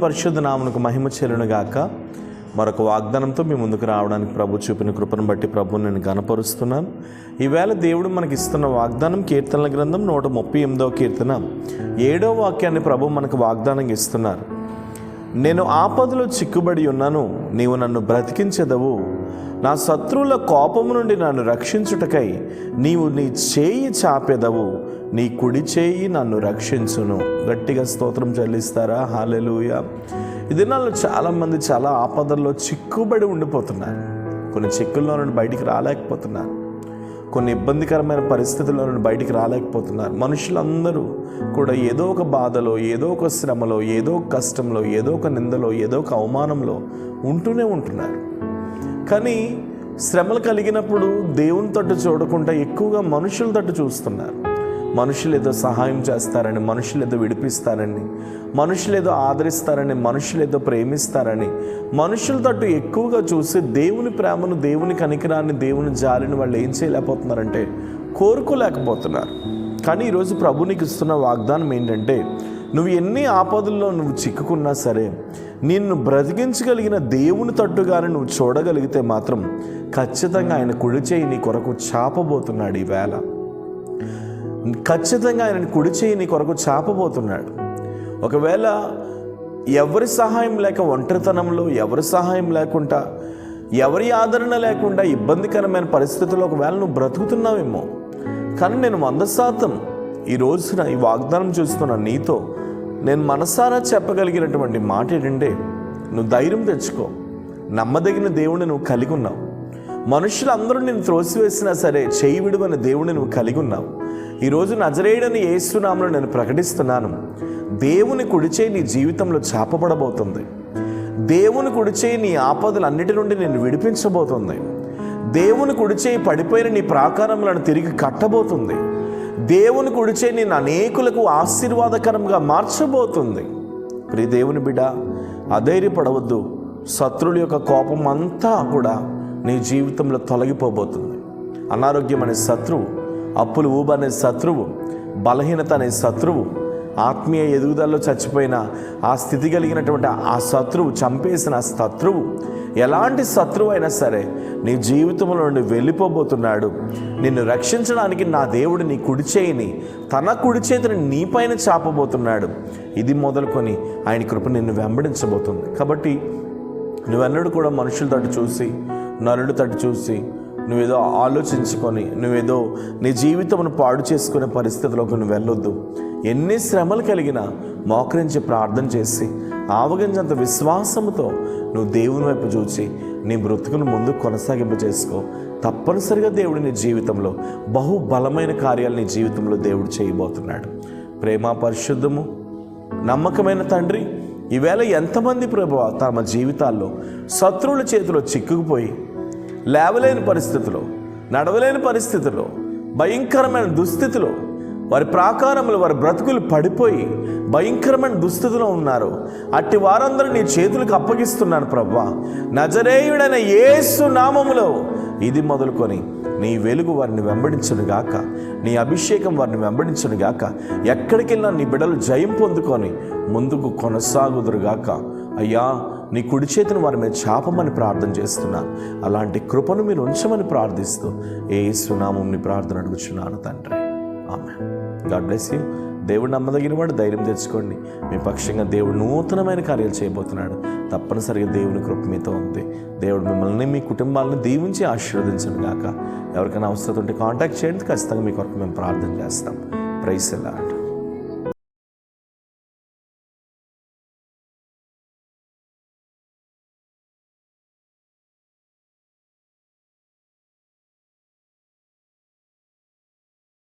పరిశుద్ధ నామమునకు మహిమ చెల్లును గాక. మరొక వాగ్దానంతో మీ ముందుకు రావడానికి ప్రభు చూపిన కృపను బట్టి ప్రభువుని నేను గణపరుస్తున్నాను. ఈవేళ దేవుడు మనకి ఇస్తున్న వాగ్దానం కీర్తనల గ్రంథం 138వ కీర్తన 7వ వాక్యాన్ని ప్రభు మనకు వాగ్దానంగా ఇస్తున్నారు. నేను ఆపదలో చిక్కుబడి ఉన్నాను, నీవు నన్ను బ్రతికించెదవు. నా శత్రువుల కోపము నుండి నన్ను రక్షించుటకై నీవు నీ చేయి చాపెదవు, నీ కుడి చేయి నన్ను రక్షించును. గట్టిగా స్తోత్రం చెల్లిస్తారా? హల్లెలూయా. ఈ దినాల్లో చాలామంది చాలా ఆపదల్లో చిక్కుబడి ఉండిపోతున్నారు. కొన్ని చిక్కుల్లో నుండి బయటికి రాలేకపోతున్నారు. కొన్ని ఇబ్బందికరమైన పరిస్థితుల్లో నుండి బయటికి రాలేకపోతున్నారు. మనుషులందరూ కూడా ఏదో ఒక బాధలో, ఏదో ఒక శ్రమలో, ఏదో ఒక కష్టంలో, ఏదో ఒక నిందలో, ఏదో ఒక అవమానంలో ఉంటూనే ఉంటున్నారు. కానీ శ్రమలు కలిగినప్పుడు దేవుని తట్టు చూడకుండా ఎక్కువగా మనుషుల తట్టు చూస్తున్నారు. మనుషులు ఏదో సహాయం చేస్తారని, మనుషులు ఏదో విడిపిస్తారని, మనుషులు ఏదో ఆదరిస్తారని, మనుషులు ఏదో ప్రేమిస్తారని మనుషుల తట్టు ఎక్కువగా చూసి దేవుని ప్రేమను, దేవుని కనికరాన్ని, దేవుని జాలిని వాళ్ళు ఏం చేయలేకపోతున్నారంటే కోరుకోలేకపోతున్నారు. కానీ ఈరోజు ప్రభు నీకు ఇస్తున్న వాగ్దానం ఏంటంటే, నువ్వు ఎన్ని ఆపదల్లో నువ్వు చిక్కుకున్నా సరే, నిన్ను బ్రతికించగలిగిన దేవుని తట్టుగానే నువ్వు చూడగలిగితే మాత్రం ఖచ్చితంగా ఆయన కుడి చేయి నీ కొరకు చాపబోతున్నాడు. ఈవేళ ఖచ్చితంగా ఆయన కుడి చేయి నీ కొరకు చాపబోతున్నాడు. ఒకవేళ ఎవరి సహాయం లేక, ఒంటరితనంలో ఎవరి సహాయం లేకుండా, ఎవరి ఆదరణ లేకుండా ఇబ్బందికరమైన పరిస్థితుల్లో ఒకవేళ నువ్వు బ్రతుకుతున్నావేమో. కానీ నేను 100% ఈ రోజున ఈ వాగ్దానం చూస్తున్న నీతో నేను మనసారా చెప్పగలిగినటువంటి మాట ఏంటంటే, నువ్వు ధైర్యం తెచ్చుకో. నమ్మదగిన దేవుడిని నువ్వు కలిగి ఉన్నావు. మనుషులందరూ నేను త్రోసివేసినా సరే చేయి విడువని దేవుడిని నువ్వు కలిగి ఉన్నావు. ఈరోజు నజరేయుడని యేసు నామములో నేను ప్రకటిస్తున్నాను, దేవుని కుడిచేయి నీ జీవితంలో చాపబడబోతుంది. దేవుని కుడిచేయి నీ ఆపదలన్నిటి నుండి నేను విడిపించబోతుంది. దేవుని కుడిచేయి పడిపోయిన నీ ప్రాకారములను తిరిగి కట్టబోతుంది. దేవుని కుడిచేయి నేను అనేకులకు ఆశీర్వాదకరంగా మార్చబోతుంది. ప్రియ దేవుని బిడ్డ, అధైర్యపడవద్దు. శత్రువుల యొక్క కోపం అంతా కూడా నీ జీవితంలో తొలగిపోబోతుంది. అనారోగ్యం అనే శత్రువు, అప్పులు ఊబ అనే శత్రువు, బలహీనత అనే శత్రువు, ఆత్మీయ ఎదుగుదలలో చచ్చిపోయిన ఆ స్థితి కలిగినటువంటి ఆ శత్రువు, చంపేసిన ఆ శత్రువు, ఎలాంటి శత్రువు అయినా సరే నీ జీవితంలో నుండి వెళ్ళిపోబోతున్నాడు. నిన్ను రక్షించడానికి నా దేవుడు నీ కుడి చేయిని, తన కుడి చేతిని నీపైన చాపబోతున్నాడు. ఇది మొదలుకొని ఆయన కృప నిన్ను వెంబడించబోతుంది. కాబట్టి నువ్వెన్నడూ కూడా మనుషుల తట్టు చూసి, నరుడి తట్టు చూసి, నువ్వేదో ఆలోచించుకొని, నువ్వేదో నీ జీవితమును పాడు చేసుకునే పరిస్థితిలోకి నువ్వు వెళ్ళొద్దు. ఎన్ని శ్రమలు కలిగినా మోకరించి ప్రార్థన చేసి, ఆవగించంత విశ్వాసంతో నువ్వు దేవుని వైపు చూచి నీ బ్రతుకును ముందుకు కొనసాగింపు చేసుకో. తప్పనిసరిగా దేవుడు నీ జీవితంలో బహుబలమైన కార్యాలు నీ జీవితంలో దేవుడు చేయబోతున్నాడు. ప్రేమ, పరిశుద్ధము, నమ్మకమైన తండ్రి, ఈవేళ ఎంతమంది ప్రభువా తమ జీవితాల్లో శత్రువుల చేతిలో చిక్కుకుపోయి లేవలేని పరిస్థితిలో, నడవలేని పరిస్థితిలో, భయంకరమైన దుస్థితిలో, వారి ప్రాకారములు, వారి బ్రతుకులు పడిపోయి భయంకరమైన దుస్థితిలో ఉన్నారు. అట్టి వారందరూ నీ చేతులకు అప్పగిస్తున్నాను ప్రభువా. నజరేయుడైన యేసు నామములో ఇది మొదలుకొని నీ వెలుగు వారిని వెంబడించును గాక, నీ అభిషేకం వారిని వెంబడించును గాక. ఎక్కడికి వెళ్ళినా నీ బిడ్డలు జయం పొందుకొని ముందుకు కొనసాగుదురుగాక. అయ్యా, నీ కుడి చేతిని వారి మీద చాపమని ప్రార్థన చేస్తున్నాను. అలాంటి కృపను మీరు ఉంచమని ప్రార్థిస్తూ యేసు నామమున ప్రార్థన అడుగుచున్నాను తండ్రి. ఆమేన్. God bless you. దేవుడు నమ్మదగిన వాడు. ధైర్యం తెచ్చుకోండి. మీ పక్షంగా దేవుడు నూతనమైన కార్యాలు చేయబోతున్నాడు. తప్పనిసరిగా దేవుని కృప మీతో ఉంది. దేవుడు మిమ్మల్ని, మీ కుటుంబాలను దీవించి ఆశీర్వదించను గాక. ఎవరికైనా అవసరం ఉంటే కాంటాక్ట్ చేయండి. ఖచ్చితంగా మీ కొరకు మేము ప్రార్థన చేస్తాం. Praise the lord.